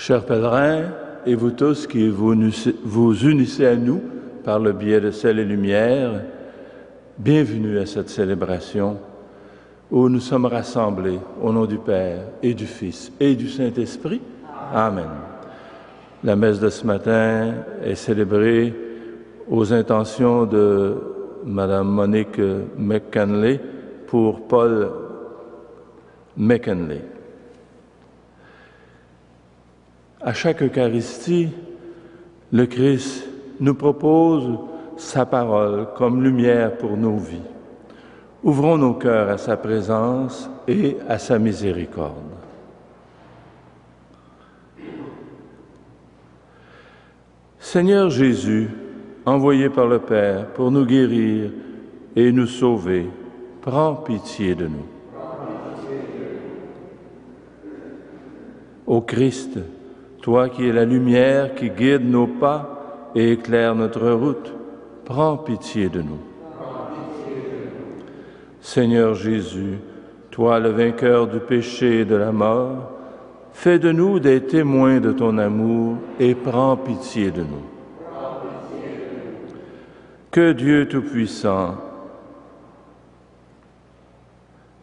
Chers pèlerins, et vous tous qui vous unissez à nous par le biais de Sel et Lumière, bienvenue à cette célébration où nous sommes rassemblés au nom du Père et du Fils et du Saint-Esprit. Amen. La messe de ce matin est célébrée aux intentions de Madame Monique McKinley pour Paul McKinley. À chaque Eucharistie, le Christ nous propose sa parole comme lumière pour nos vies. Ouvrons nos cœurs à sa présence et à sa miséricorde. Seigneur Jésus, envoyé par le Père pour nous guérir et nous sauver, prends pitié de nous. Ô Christ, toi qui es la lumière qui guide nos pas et éclaire notre route, prends pitié de nous. Seigneur Jésus, toi le vainqueur du péché et de la mort, fais de nous des témoins de ton amour et prends pitié de nous. Que Dieu Tout-Puissant,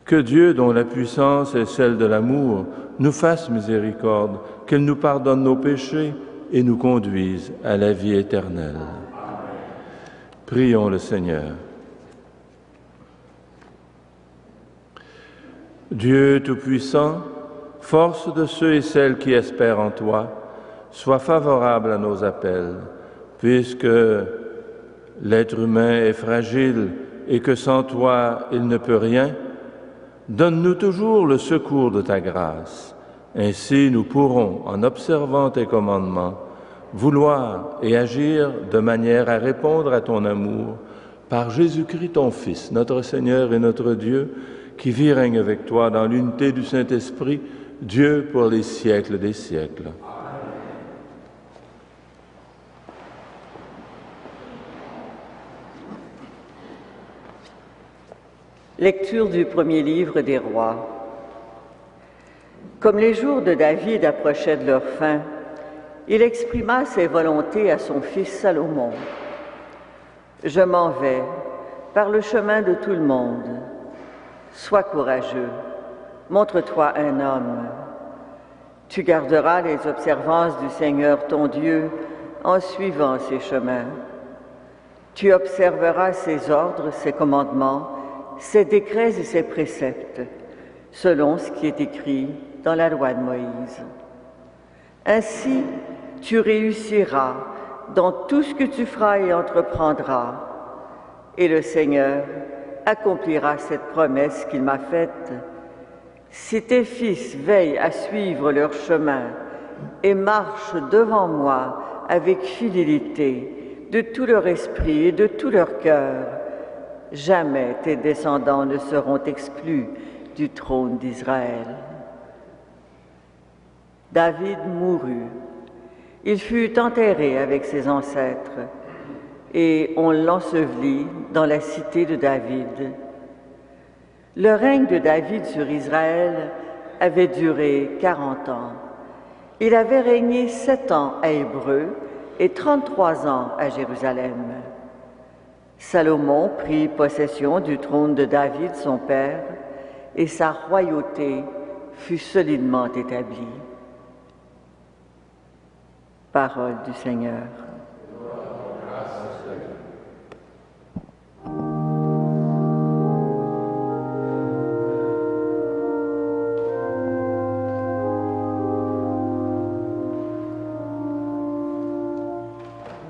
que Dieu dont la puissance est celle de l'amour, nous fasse miséricorde, qu'il nous pardonne nos péchés et nous conduise à la vie éternelle. Prions le Seigneur. Dieu Tout-Puissant, force de ceux et celles qui espèrent en toi, sois favorable à nos appels, puisque l'être humain est fragile et que sans toi il ne peut rien. Donne-nous toujours le secours de ta grâce. Ainsi nous pourrons, en observant tes commandements, vouloir et agir de manière à répondre à ton amour par Jésus-Christ ton Fils, notre Seigneur et notre Dieu, qui vit et règne avec toi dans l'unité du Saint-Esprit, Dieu pour les siècles des siècles. Lecture du premier livre des Rois. Comme les jours de David approchaient de leur fin, il exprima ses volontés à son fils Salomon. « Je m'en vais par le chemin de tout le monde. Sois courageux, montre-toi un homme. Tu garderas les observances du Seigneur ton Dieu en suivant ses chemins. Tu observeras ses ordres, ses commandements, ses décrets et ses préceptes, selon ce qui est écrit dans la loi de Moïse. Ainsi, tu réussiras dans tout ce que tu feras et entreprendras, et le Seigneur accomplira cette promesse qu'il m'a faite. Si tes fils veillent à suivre leur chemin et marchent devant moi avec fidélité, de tout leur esprit et de tout leur cœur, jamais tes descendants ne seront exclus du trône d'Israël. » David mourut. Il fut enterré avec ses ancêtres et on l'ensevelit dans la cité de David. Le règne de David sur Israël avait duré 40 ans. Il avait régné 7 ans à Hébreu et 33 ans à Jérusalem. Salomon prit possession du trône de David, son père, et sa royauté fut solidement établie. Parole du Seigneur.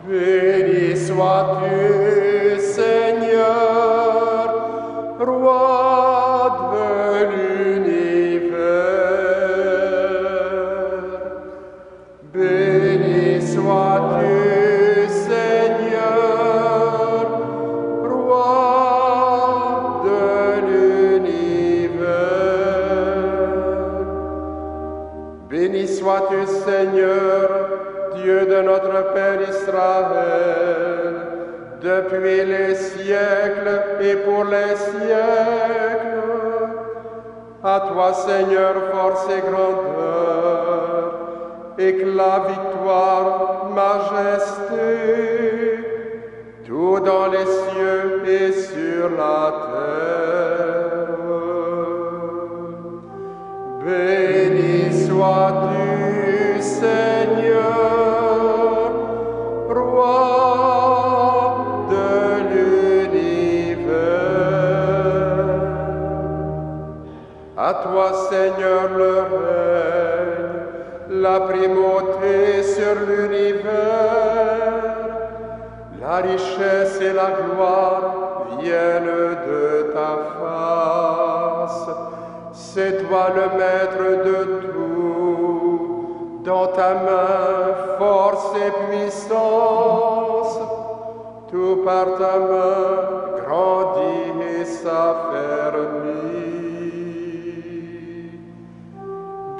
Béni sois-tu, Seigneur, Roi de l'univers. Béni sois-tu, Seigneur, Roi de l'univers. Béni sois-tu, Seigneur, Dieu de notre Père Israël, depuis les siècles et pour les siècles. À toi, Seigneur, force et grandeur, éclat, victoire, majesté, tout dans les cieux et sur la terre. Béni sois-tu, Seigneur, Roi de l'univers. À toi, Seigneur, le règne, la primauté sur l'univers, la richesse et la gloire viennent de ta face. C'est toi le maître de tout, dans ta main force et puissance, tout par ta main grandit et s'affermit.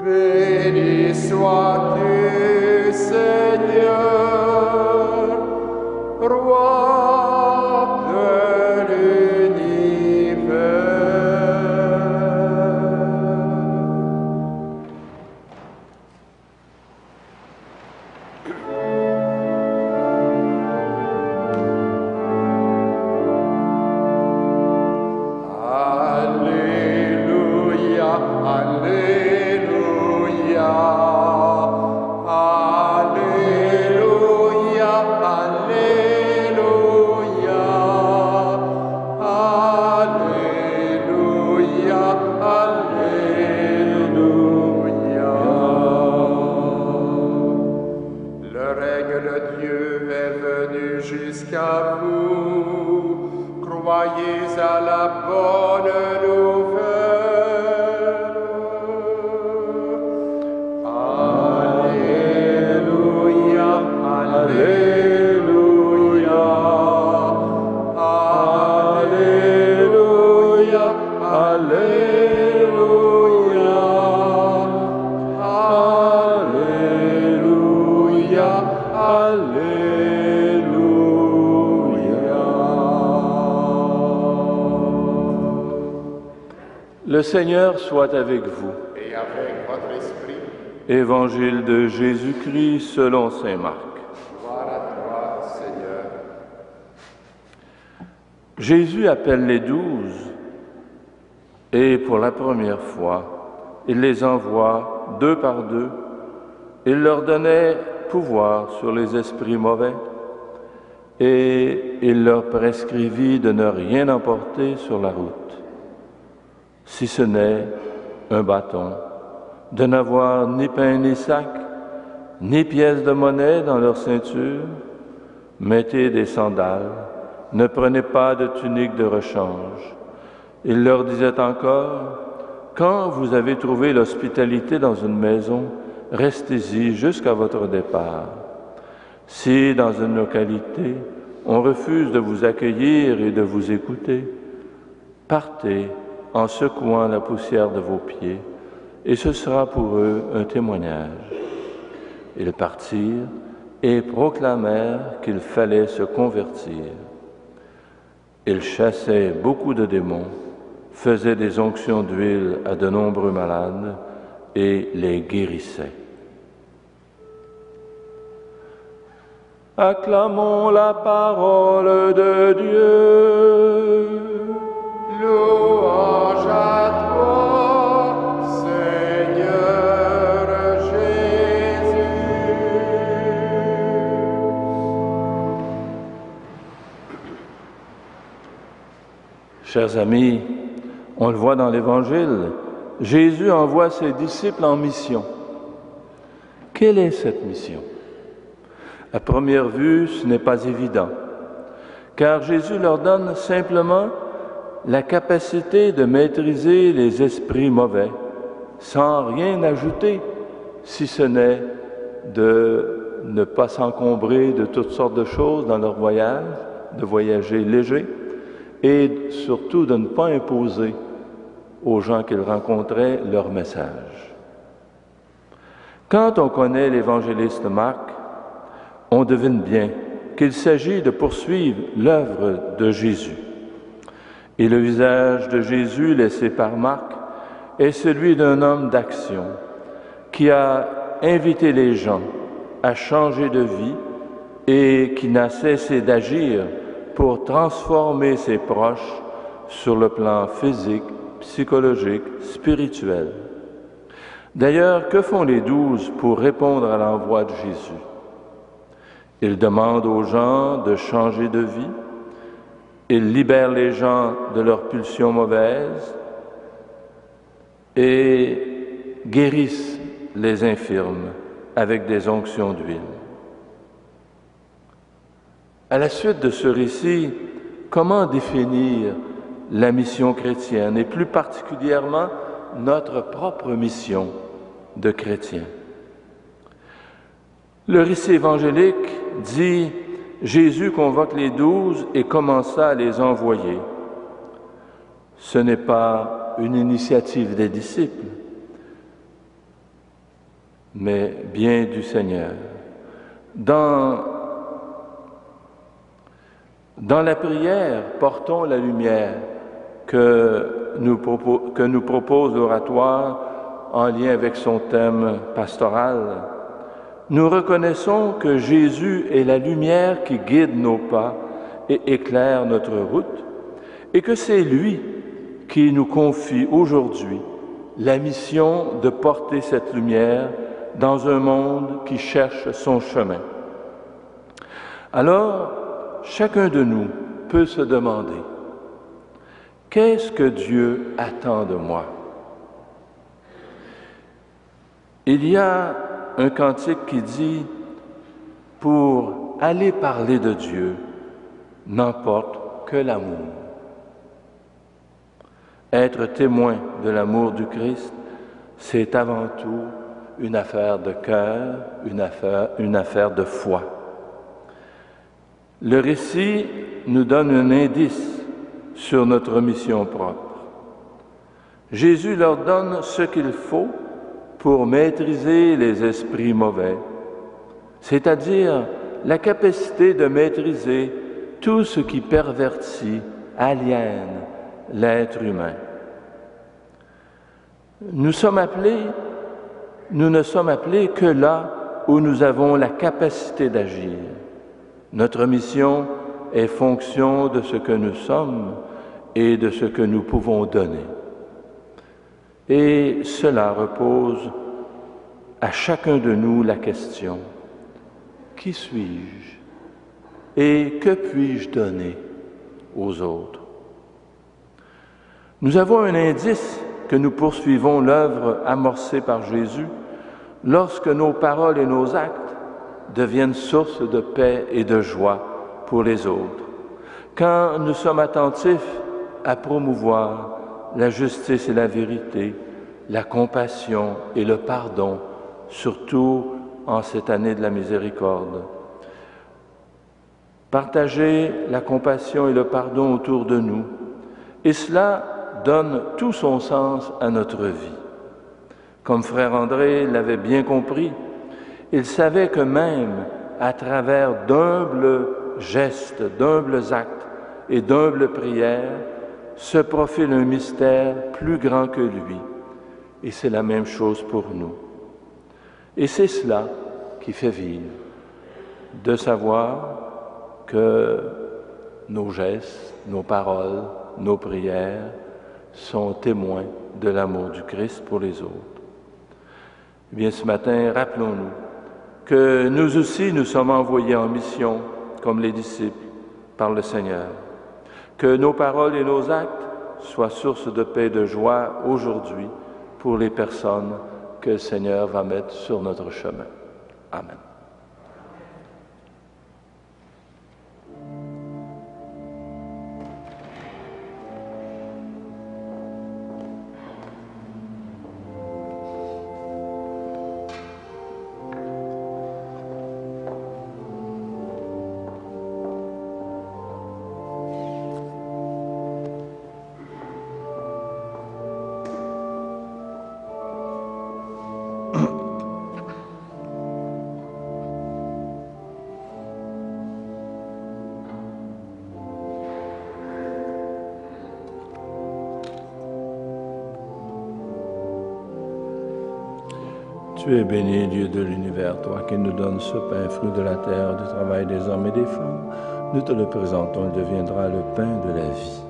Béni sois-tu, Seigneur, Roi de Le Seigneur soit avec vous. Et avec votre esprit. Évangile de Jésus-Christ selon saint Marc. Gloire à toi, Seigneur. Jésus appelle les 12 et pour la première fois, il les envoie 2 par 2. Il leur donnait pouvoir sur les esprits mauvais et il leur prescrivit de ne rien emporter sur la route, si ce n'est un bâton, de n'avoir ni pain ni sac, ni pièces de monnaie dans leur ceinture. Mettez des sandales, ne prenez pas de tunique de rechange. Il leur disait encore, quand vous avez trouvé l'hospitalité dans une maison, restez-y jusqu'à votre départ. Si dans une localité, on refuse de vous accueillir et de vous écouter, partez en secouant la poussière de vos pieds, et ce sera pour eux un témoignage. Ils partirent et proclamèrent qu'il fallait se convertir. Ils chassaient beaucoup de démons, faisaient des onctions d'huile à de nombreux malades et les guérissaient. Acclamons la parole de Dieu. Louange à toi, Seigneur Jésus. Chers amis, on le voit dans l'Évangile, Jésus envoie ses disciples en mission. Quelle est cette mission? À première vue, ce n'est pas évident, car Jésus leur donne simplement la capacité de maîtriser les esprits mauvais, sans rien ajouter, si ce n'est de ne pas s'encombrer de toutes sortes de choses dans leur voyage, de voyager léger, et surtout de ne pas imposer aux gens qu'ils rencontraient leur message. Quand on connaît l'évangéliste Marc, on devine bien qu'il s'agit de poursuivre l'œuvre de Jésus. Et le visage de Jésus laissé par Marc est celui d'un homme d'action qui a invité les gens à changer de vie et qui n'a cessé d'agir pour transformer ses proches sur le plan physique, psychologique, spirituel. D'ailleurs, que font les 12 pour répondre à l'envoi de Jésus? Ils demandent aux gens de changer de vie, ils libèrent les gens de leurs pulsions mauvaises et guérissent les infirmes avec des onctions d'huile. À la suite de ce récit, comment définir la mission chrétienne et plus particulièrement notre propre mission de chrétien? Le récit évangélique dit « Jésus convoque les 12 et commença à les envoyer ». Ce n'est pas une initiative des disciples, mais bien du Seigneur. Dans la prière, portons la lumière que nous propose l'oratoire en lien avec son thème pastoral. Nous reconnaissons que Jésus est la lumière qui guide nos pas et éclaire notre route, et que c'est lui qui nous confie aujourd'hui la mission de porter cette lumière dans un monde qui cherche son chemin. Alors, chacun de nous peut se demander, qu'est-ce que Dieu attend de moi? Il y a un cantique qui dit « Pour aller parler de Dieu, n'emporte que l'amour ». Être témoin de l'amour du Christ, c'est avant tout une affaire de cœur, une affaire de foi. Le récit nous donne un indice sur notre mission propre. Jésus leur donne ce qu'il faut pour maîtriser les esprits mauvais, c'est-à-dire la capacité de maîtriser tout ce qui pervertit, aliène l'être humain. Nous ne sommes appelés que là où nous avons la capacité d'agir. Notre mission est fonction de ce que nous sommes et de ce que nous pouvons donner. Et cela repose à chacun de nous la question, qui suis-je et que puis-je donner aux autres? Nous avons un indice que nous poursuivons l'œuvre amorcée par Jésus lorsque nos paroles et nos actes deviennent source de paix et de joie pour les autres. Quand nous sommes attentifs à promouvoir la justice et la vérité, la compassion et le pardon, surtout en cette année de la miséricorde. Partager la compassion et le pardon autour de nous, et cela donne tout son sens à notre vie. Comme frère André l'avait bien compris, il savait que même à travers d'humbles gestes, d'humbles actes et d'humbles prières, se profile un mystère plus grand que lui. Et c'est la même chose pour nous. Et c'est cela qui fait vivre, de savoir que nos gestes, nos paroles, nos prières sont témoins de l'amour du Christ pour les autres. Eh bien, ce matin, rappelons-nous que nous aussi, nous sommes envoyés en mission, comme les disciples, par le Seigneur. Que nos paroles et nos actes soient source de paix et de joie aujourd'hui pour les personnes que le Seigneur va mettre sur notre chemin. Amen. Tu es béni, Dieu de l'univers, toi qui nous donnes ce pain, fruit de la terre, du travail des hommes et des femmes. Nous te le présentons, il deviendra le pain de la vie.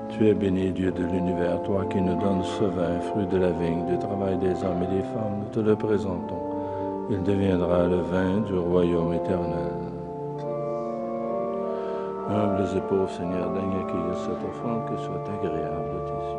Tu es béni, Dieu de l'univers, toi qui nous donnes ce vin, fruit de la vigne, du travail des hommes et des femmes. Nous te le présentons, il deviendra le vin du royaume éternel. Humbles et pauvres, Seigneur, daigne accueillir cette offrande, que soit agréable à tes yeux.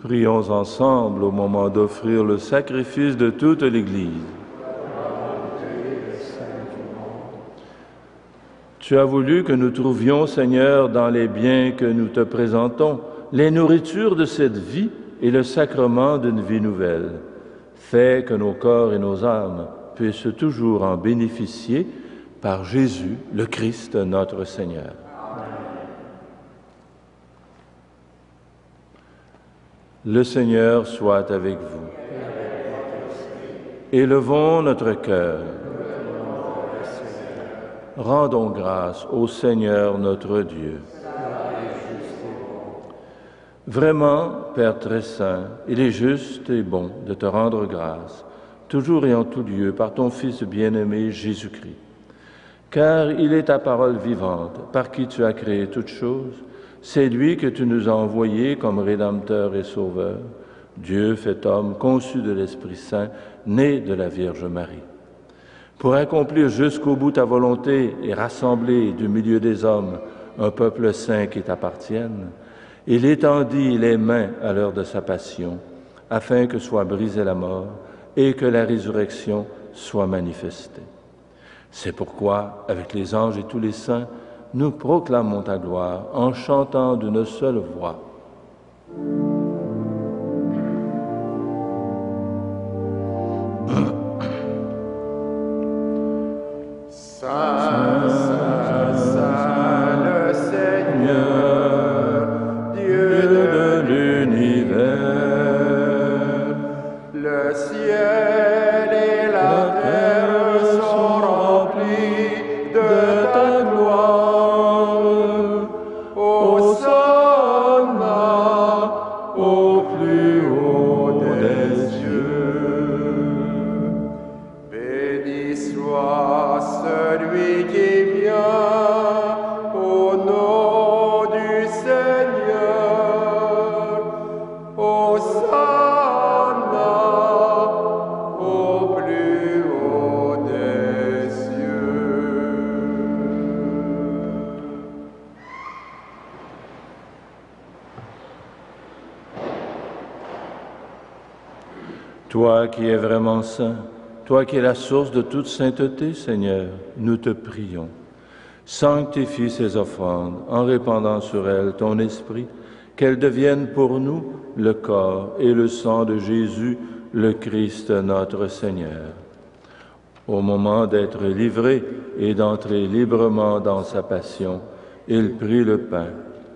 Prions ensemble au moment d'offrir le sacrifice de toute l'Église. Tu as voulu que nous trouvions, Seigneur, dans les biens que nous te présentons, les nourritures de cette vie et le sacrement d'une vie nouvelle. Fais que nos corps et nos âmes puissent toujours en bénéficier par Jésus, le Christ, notre Seigneur. Le Seigneur soit avec vous. Élevons notre cœur. Rendons grâce au Seigneur notre Dieu. Vraiment, Père très saint, il est juste et bon de te rendre grâce, toujours et en tout lieu, par ton Fils bien-aimé Jésus-Christ. Car il est ta parole vivante, par qui tu as créé toutes choses. C'est lui que tu nous as envoyé comme Rédempteur et Sauveur, Dieu fait homme, conçu de l'Esprit Saint, né de la Vierge Marie. Pour accomplir jusqu'au bout ta volonté et rassembler du milieu des hommes un peuple saint qui t'appartienne, il étendit les mains à l'heure de sa passion, afin que soit brisée la mort et que la résurrection soit manifestée. C'est pourquoi, avec les anges et tous les saints, nous proclamons ta gloire en chantant d'une seule voix. Saint, Saint, Saint, le Seigneur, Dieu de l'univers, le ciel et la terre sont remplis de ta gloire. Hosanna au plus haut des cieux. Béni soit celui qui vient au nom du Seigneur. Hosanna au plus haut des cieux. Toi qui es vraiment saint, toi qui es la source de toute sainteté, Seigneur, nous te prions. Sanctifie ces offrandes en répandant sur elles ton esprit, qu'elles deviennent pour nous le corps et le sang de Jésus, le Christ notre Seigneur. Au moment d'être livré et d'entrer librement dans sa passion, il prit le pain,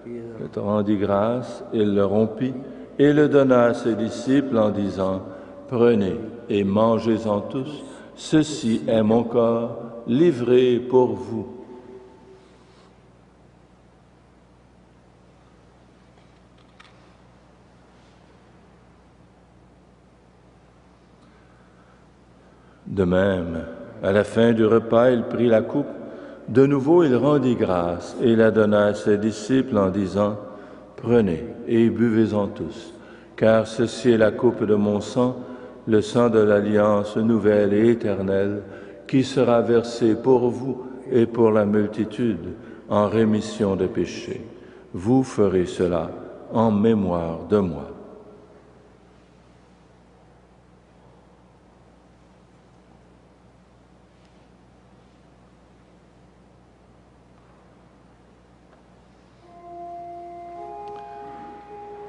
il te rendit grâce, il le rompit et le donna à ses disciples en disant: Prenez et mangez-en tous, ceci est mon corps livré pour vous. De même, à la fin du repas, il prit la coupe. De nouveau, il rendit grâce et la donna à ses disciples en disant: Prenez et buvez-en tous, car ceci est la coupe de mon sang, le sang de l'alliance nouvelle et éternelle, qui sera versé pour vous et pour la multitude en rémission des péchés. Vous ferez cela en mémoire de moi.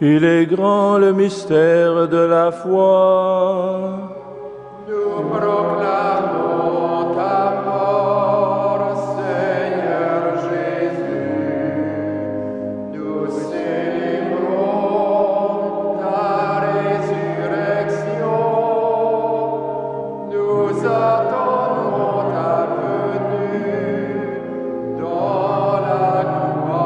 Il est grand le mystère de la foi. Nous proclamons ta mort, Seigneur Jésus. Nous célébrons ta résurrection. Nous attendons ta venue dans la gloire.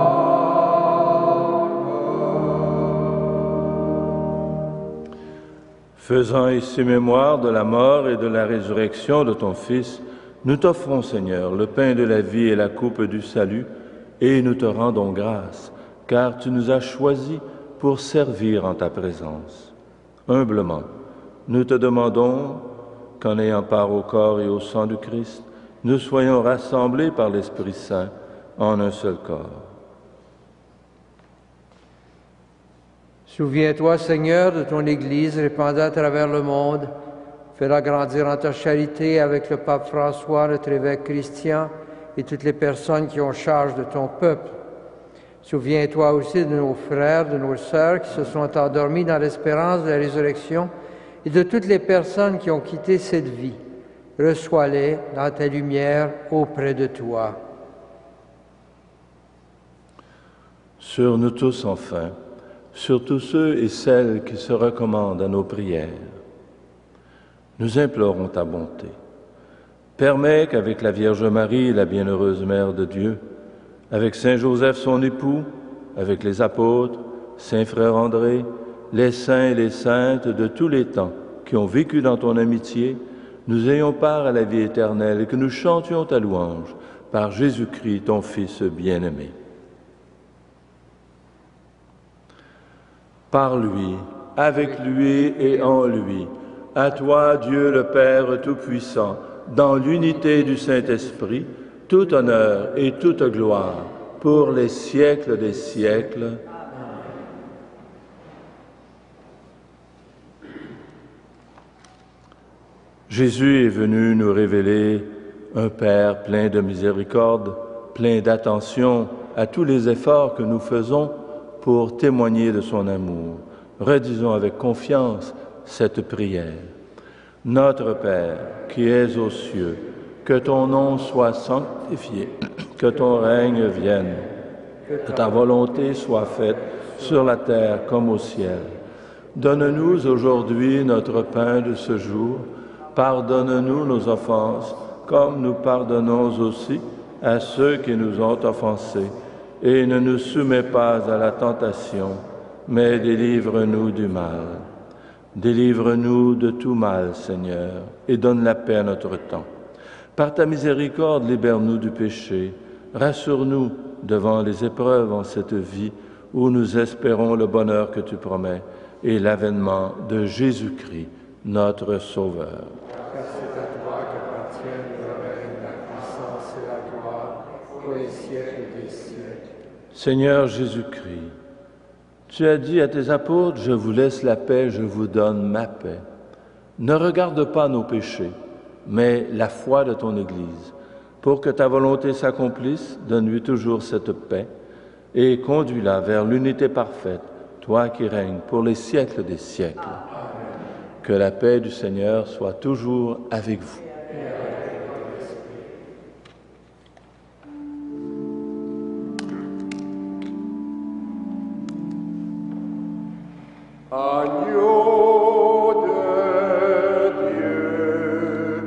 Faisant ici mémoire de la mort et de la résurrection de ton Fils, nous t'offrons, Seigneur, le pain de la vie et la coupe du salut, et nous te rendons grâce, car tu nous as choisis pour servir en ta présence. Humblement, nous te demandons qu'en ayant part au corps et au sang du Christ, nous soyons rassemblés par l'Esprit Saint en un seul corps. Souviens-toi, Seigneur, de ton Église répandue à travers le monde. Fais-la grandir en ta charité avec le pape François, notre évêque Christian, et toutes les personnes qui ont charge de ton peuple. Souviens-toi aussi de nos frères, de nos sœurs qui se sont endormis dans l'espérance de la résurrection et de toutes les personnes qui ont quitté cette vie. Reçois-les dans ta lumière auprès de toi. Sur nous tous, enfin, sur tous ceux et celles qui se recommandent à nos prières, nous implorons ta bonté. Permets qu'avec la Vierge Marie, la bienheureuse Mère de Dieu, avec Saint Joseph son époux, avec les apôtres, Saint Frère André, les saints et les saintes de tous les temps qui ont vécu dans ton amitié, nous ayons part à la vie éternelle et que nous chantions ta louange par Jésus-Christ, ton Fils bien-aimé. Par lui, avec lui et en lui, à toi, Dieu le Père Tout-Puissant, dans l'unité du Saint-Esprit, tout honneur et toute gloire pour les siècles des siècles. Jésus est venu nous révéler un Père plein de miséricorde, plein d'attention à tous les efforts que nous faisons pour témoigner de son amour. Redisons avec confiance cette prière. Notre Père, qui es aux cieux, que ton nom soit sanctifié, que ton règne vienne, que ta volonté soit faite sur la terre comme au ciel. Donne-nous aujourd'hui notre pain de ce jour. Pardonne-nous nos offenses, comme nous pardonnons aussi à ceux qui nous ont offensés. Et ne nous soumets pas à la tentation, mais délivre-nous du mal. Délivre-nous de tout mal, Seigneur, et donne la paix à notre temps. Par ta miséricorde, libère-nous du péché. Rassure-nous devant les épreuves en cette vie où nous espérons le bonheur que tu promets et l'avènement de Jésus-Christ, notre Sauveur. Car c'est à toi qu'appartiennent le règne, la puissance et la gloire pour les siècles des siècles. Seigneur Jésus-Christ, tu as dit à tes apôtres, « Je vous laisse la paix, je vous donne ma paix ». Ne regarde pas nos péchés, mais la foi de ton Église. Pour que ta volonté s'accomplisse, donne-lui toujours cette paix et conduis-la vers l'unité parfaite, toi qui règnes pour les siècles des siècles. Que la paix du Seigneur soit toujours avec vous. Agneau de Dieu,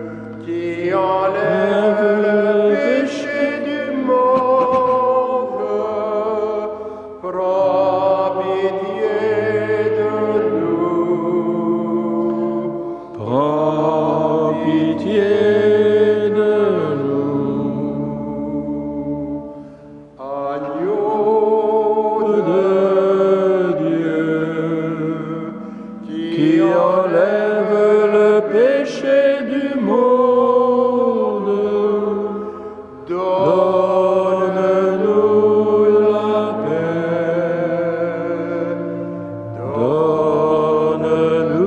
qui enlève le péché du monde, prends pitié de nous. Prends pitié de nous. Agneau de qui enlève le péché du monde, donne-nous la paix, donne-nous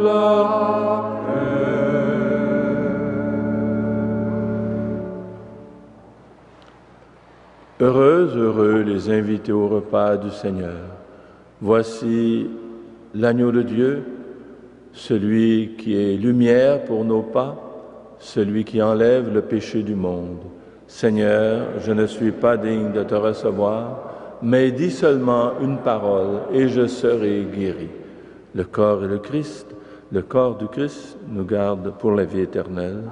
la paix. Heureux les invités au repas du Seigneur. Voici l'agneau de Dieu celui qui est lumière pour nos pas, celui qui enlève le péché du monde. Seigneur, je ne suis pas digne de te recevoir, mais dis seulement une parole et je serai guéri. Le corps du Christ nous garde pour la vie éternelle.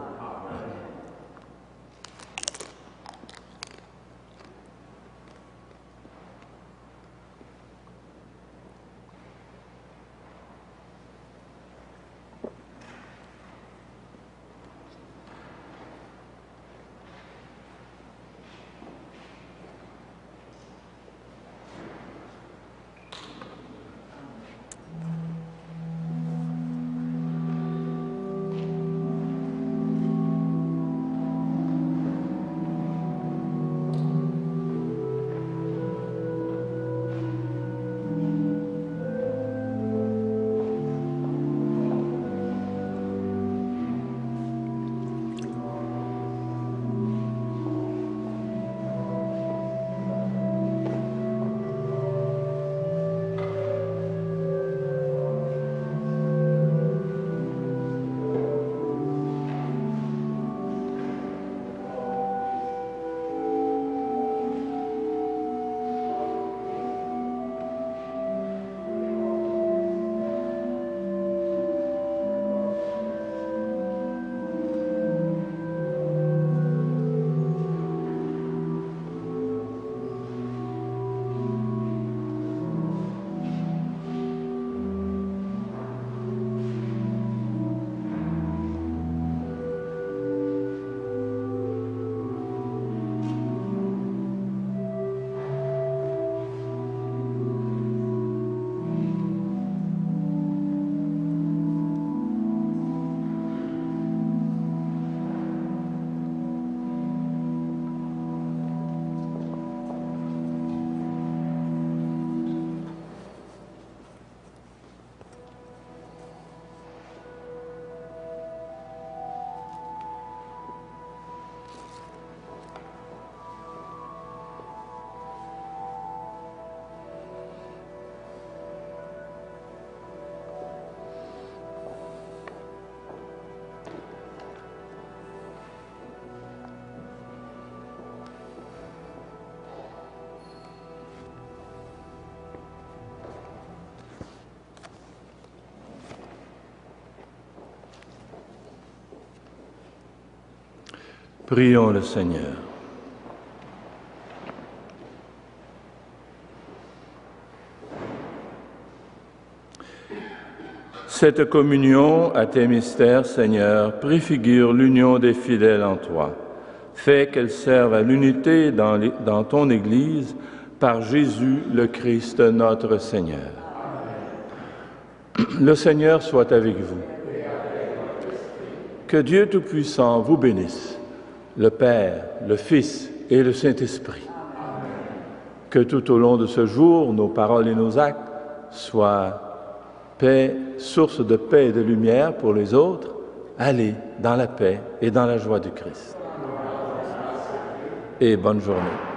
Prions le Seigneur. Cette communion à tes mystères, Seigneur, préfigure l'union des fidèles en toi. Fais qu'elle serve à l'unité dans ton Église par Jésus le Christ, notre Seigneur. Le Seigneur soit avec vous. Que Dieu Tout-Puissant vous bénisse, le Père, le Fils et le Saint-Esprit. Que tout au long de ce jour, nos paroles et nos actes soient paix, source de paix et de lumière pour les autres. Allez dans la paix et dans la joie du Christ. Et bonne journée.